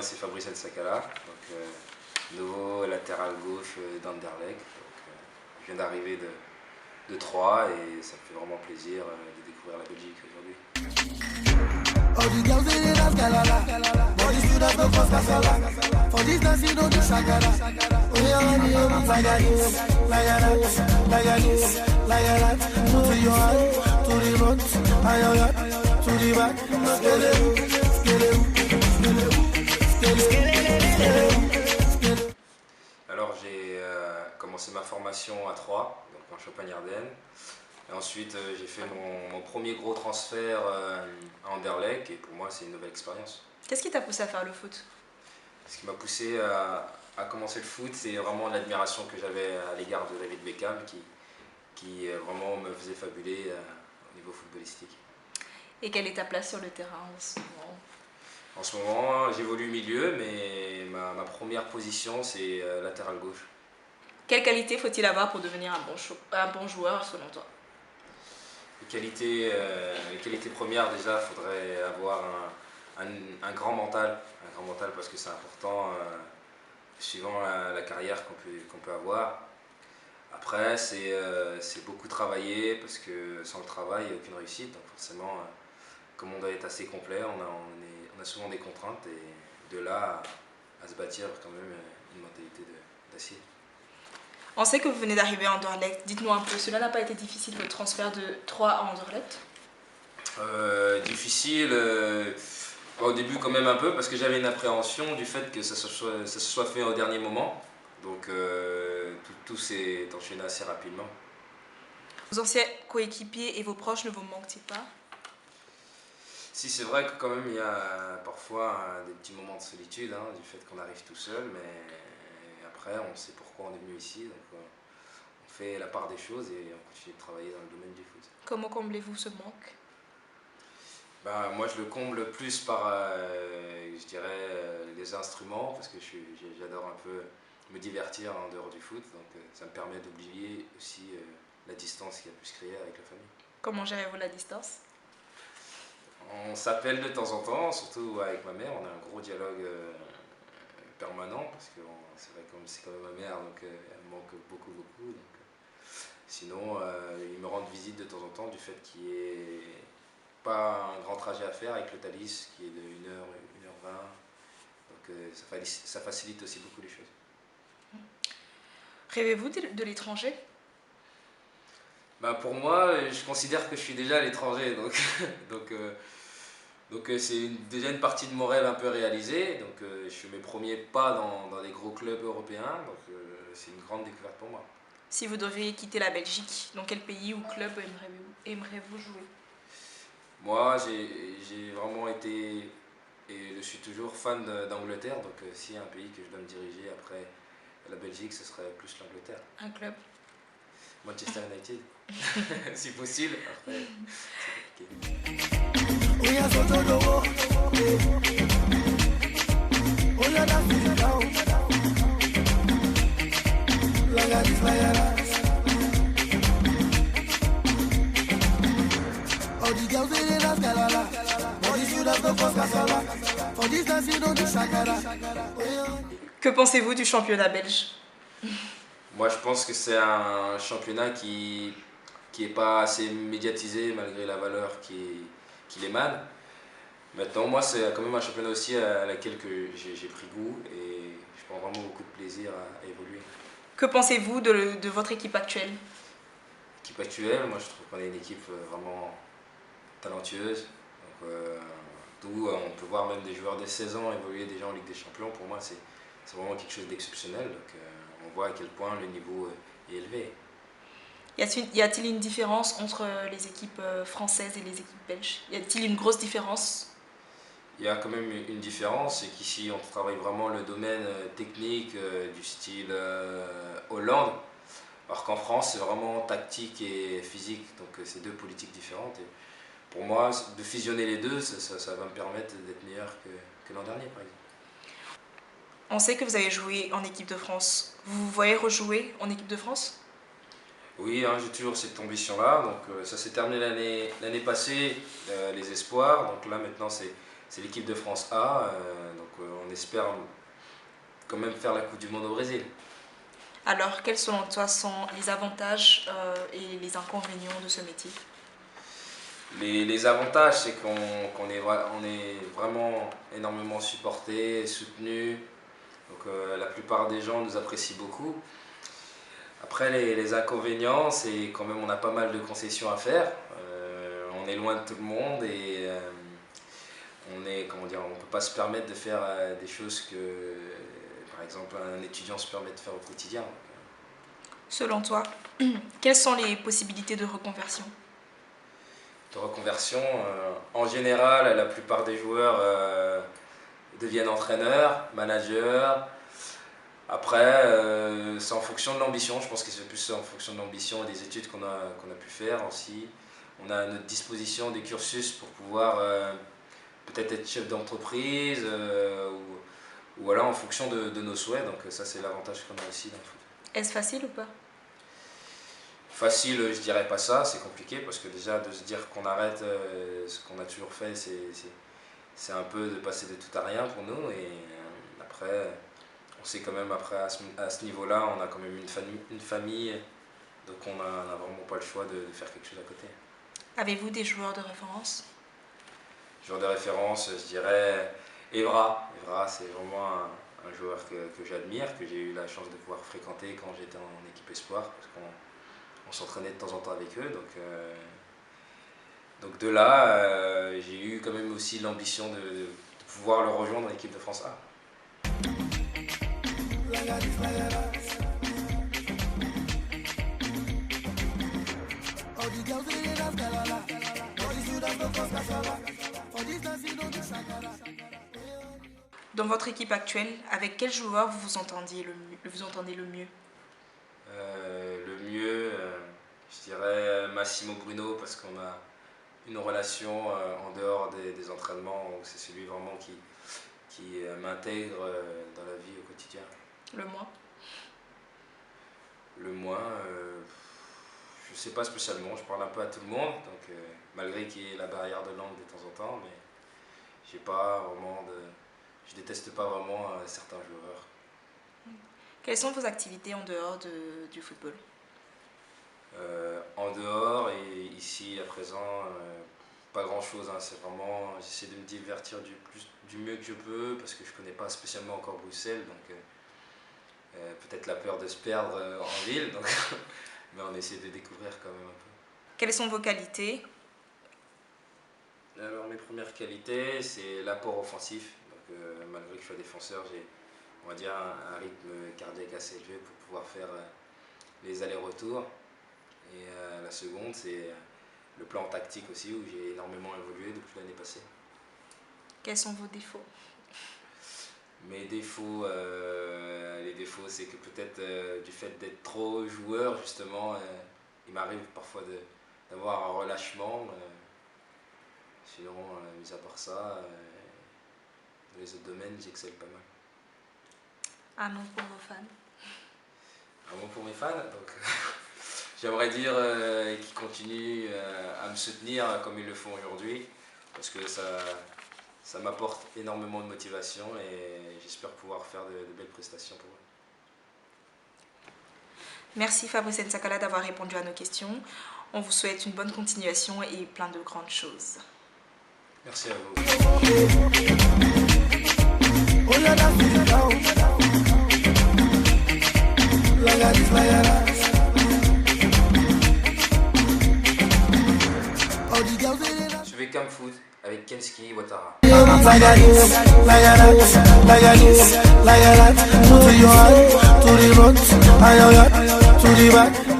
c'est Fabrice El Sakala, donc, nouveau latéral gauche d'Anderlecht. Je viens d'arriver de Troyes et ça me fait vraiment plaisir de découvrir la Belgique aujourd'hui. Alors j'ai commencé ma formation à Troyes, donc en Champagne-Ardenne. Et ensuite j'ai fait mon premier gros transfert à Anderlecht et pour moi c'est une nouvelle expérience. Qu'est-ce qui t'a poussé à faire le foot? Ce qui m'a poussé à commencer le foot, c'est vraiment l'admiration que j'avais à l'égard de David Beckham qui vraiment me faisait fabuler au niveau footballistique. Et quelle est ta place sur le terrain en ce moment? En ce moment, j'évolue milieu, mais ma première position, c'est latéral gauche. Quelle qualité faut-il avoir pour devenir un bon joueur selon toi? Les qualités premières, déjà, il faudrait avoir un grand mental. Un grand mental parce que c'est important, suivant la carrière qu'on peut avoir. Après, c'est beaucoup travailler, parce que sans le travail, il n'y a aucune réussite. Donc forcément, comme on doit être assez complet, on a souvent des contraintes et de là à se bâtir quand même une mentalité d'acier. On sait que vous venez d'arriver à Anderlecht. Dites-nous un peu, cela n'a pas été difficile votre transfert de Troyes à Anderlecht? Difficile, au début quand même un peu, parce que j'avais une appréhension du fait que ça se soit fait au dernier moment. Donc tout s'est enchaîné assez rapidement. Vos anciens coéquipiers et vos proches ne vous manquent-ils pas? Si, c'est vrai que quand même il y a parfois des petits moments de solitude, hein, du fait qu'on arrive tout seul, mais après on sait pourquoi on est venu ici, donc on fait la part des choses et on continue de travailler dans le domaine du foot. Comment comblez-vous ce manque? Ben, moi je le comble plus par, je dirais, les instruments, parce que j'adore un peu me divertir en dehors du foot, donc ça me permet d'oublier aussi la distance qui a pu se créer avec la famille. Comment gérez-vous la distance? On s'appelle de temps en temps, surtout avec ma mère, on a un gros dialogue permanent, parce que c'est vrai que c'est quand même ma mère, donc elle me manque beaucoup. Donc, sinon, ils me rendent visite de temps en temps, du fait qu'il n'y ait pas un grand trajet à faire avec le Thalys, qui est de 1h, 1h20, donc ça facilite aussi beaucoup les choses. Rêvez-vous de l'étranger? Ben, pour moi, je considère que je suis déjà à l'étranger, donc c'est déjà une partie de mon rêve un peu réalisée. Donc je fais mes premiers pas dans les gros clubs européens, donc c'est une grande découverte pour moi. Si vous deviez quitter la Belgique, dans quel pays ou club aimeriez-vous jouer? Moi, j'ai vraiment été et je suis toujours fan d'Angleterre, donc s'il y a un pays que je dois me diriger après la Belgique, ce serait plus l'Angleterre. Un club? Manchester United, si possible. Après, c'est compliqué. Que pensez-vous du championnat belge? Moi, je pense que c'est un championnat qui est pas assez médiatisé malgré la valeur qu'il émane. Maintenant, moi, c'est quand même un championnat aussi à laquelle j'ai pris goût et je prends vraiment beaucoup de plaisir à évoluer. Que pensez-vous de votre équipe actuelle? L'équipe actuelle, moi, je trouve qu'on est une équipe vraiment talentueuse. D'où on peut voir même des joueurs de 16 ans évoluer déjà en Ligue des Champions. Pour moi, c'est vraiment quelque chose d'exceptionnel. Donc, on voit à quel point le niveau est élevé. Y a-t-il une différence entre les équipes françaises et les équipes belges? Y a-t-il une grosse différence? Il y a quand même une différence, c'est qu'ici on travaille vraiment le domaine technique du style Hollande, alors qu'en France c'est vraiment tactique et physique, donc c'est deux politiques différentes. Et pour moi, de fusionner les deux, ça va me permettre d'être meilleur que l'an dernier par exemple. On sait que vous avez joué en équipe de France. Vous voyez rejouer en équipe de France? Oui, hein, j'ai toujours cette ambition-là. Donc ça s'est terminé l'année passée, les espoirs. Donc là maintenant c'est c'est l'équipe de France A, donc on espère quand même faire la Coupe du Monde au Brésil. Alors, quels selon toi sont les avantages et les inconvénients de ce métier? Les avantages, c'est qu'on est, on est vraiment énormément supporté, soutenu. Donc la plupart des gens nous apprécient beaucoup. Après, les inconvénients, c'est quand même on a pas mal de concessions à faire. On est loin de tout le monde et on est, comment dire, on peut pas se permettre de faire des choses que, par exemple, un étudiant se permet de faire au quotidien. Selon toi, quelles sont les possibilités de reconversion? De reconversion, en général, la plupart des joueurs deviennent entraîneurs, managers. Après, c'est en fonction de l'ambition. Je pense que c'est plus en fonction de l'ambition et des études qu'on a pu faire aussi. On a à notre disposition des cursus pour pouvoir peut-être être chef d'entreprise ou voilà, en fonction de nos souhaits. Donc ça, c'est l'avantage qu'on a aussi dans le foot. Est-ce facile ou pas? Facile, je dirais pas ça, c'est compliqué parce que déjà de se dire qu'on arrête ce qu'on a toujours fait, c'est un peu de passer de tout à rien pour nous. Et après, on sait quand même, après à ce niveau-là, on a quand même une famille, donc on n'a vraiment pas le choix de faire quelque chose à côté. Avez-vous des joueurs de référence? Joueur de référence, je dirais Evra. Evra, c'est vraiment un joueur que j'admire, que j'ai eu la chance de pouvoir fréquenter quand j'étais en équipe espoir, parce qu'on s'entraînait de temps en temps avec eux. Donc de là, j'ai eu quand même aussi l'ambition de pouvoir le rejoindre l'équipe de France A. Dans votre équipe actuelle, avec quel joueur vous entendez le mieux? Le mieux, je dirais Massimo Bruno, parce qu'on a une relation en dehors des entraînements, donc c'est celui vraiment qui m'intègre dans la vie au quotidien. Le moins? Le moins, je ne sais pas spécialement, je parle un peu à tout le monde, donc malgré qu'il y ait la barrière de langue de temps en temps, mais j'ai pas vraiment je déteste pas vraiment certains joueurs. Quelles sont vos activités en dehors du football? En dehors et ici à présent, pas grand chose, hein. C'est vraiment, j'essaie de me divertir du mieux que je peux parce que je connais pas spécialement encore Bruxelles, donc peut-être la peur de se perdre en ville, donc mais on essaie de découvrir quand même un peu. Quelles sont vos qualités? Alors mes premières qualités, c'est l'apport offensif. Donc, malgré que je sois défenseur, j'ai, on va dire, un rythme cardiaque assez élevé pour pouvoir faire les allers-retours. Et la seconde, c'est le plan tactique aussi, où j'ai énormément évolué depuis l'année passée. Quels sont vos défauts? Mes défauts, les défauts, c'est que peut-être du fait d'être trop joueur, justement, il m'arrive parfois d'avoir un relâchement. Sinon, mis à part ça, dans les autres domaines, j'excelle pas mal. Un mot pour vos fans? Un mot pour mes fans, donc j'aimerais dire qu'ils continuent à me soutenir comme ils le font aujourd'hui, parce que ça m'apporte énormément de motivation et j'espère pouvoir faire de belles prestations pour eux. Merci Fabrice Nsakala d'avoir répondu à nos questions. On vous souhaite une bonne continuation et plein de grandes choses. Merci à vous. Suivez Cam Foot avec Kenski Ouattara. To the